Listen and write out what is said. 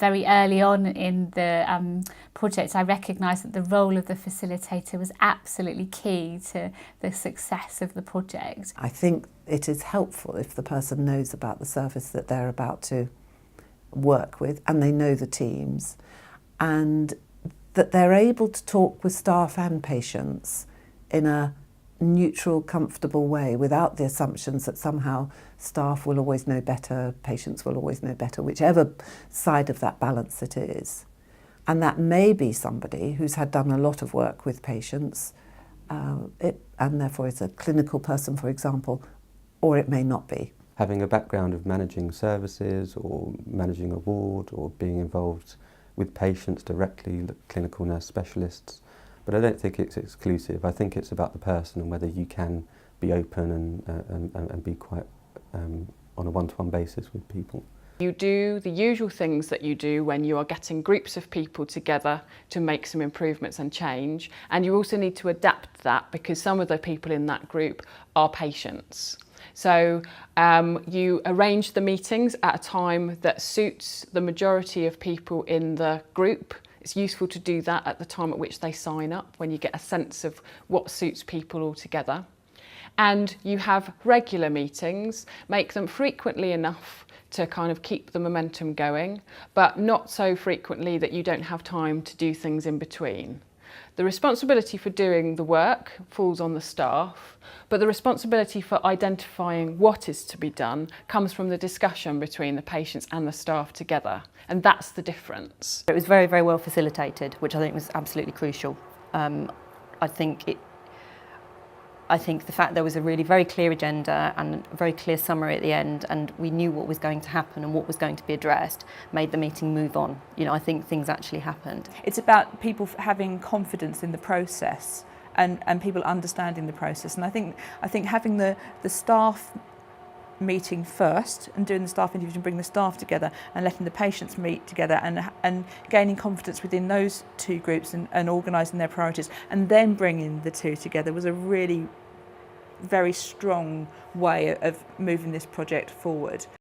very early on in the project, I recognised that the role of the facilitator was absolutely key to the success of the project. I think it is helpful if the person knows about the service that they're about to work with, and they know the teams, and that they're able to talk with staff and patients in a neutral, comfortable way without the assumptions that somehow staff will always know better, patients will always know better, whichever side of that balance it is. And that may be somebody who's done a lot of work with patients and therefore is a clinical person, for example, or it may not be. Having a background of managing services or managing a ward or being involved with patients directly, clinical nurse specialists, but I don't think it's exclusive. I think it's about the person and whether you can be open and be quite on a one-to-one basis with people. You do the usual things that you do when you are getting groups of people together to make some improvements and change, and you also need to adapt that because some of the people in that group are patients. So you arrange the meetings at a time that suits the majority of people in the group. It's useful to do that at the time at which they sign up, when you get a sense of what suits people all together. And you have regular meetings, make them frequently enough to kind of keep the momentum going, but not so frequently that you don't have time to do things in between. The responsibility for doing the work falls on the staff, but the responsibility for identifying what is to be done comes from the discussion between the patients and the staff together, and that's the difference. It was very, very well facilitated, which I think was absolutely crucial. I think the fact there was a really very clear agenda and a very clear summary at the end, and we knew what was going to happen and what was going to be addressed, made the meeting move on. You know, I think things actually happened. It's about people having confidence in the process and people understanding the process. And I think having the staff meeting first and doing the staff interviews and bringing the staff together and letting the patients meet together and gaining confidence within those two groups and organising their priorities and then bringing the two together was a really very strong way of moving this project forward.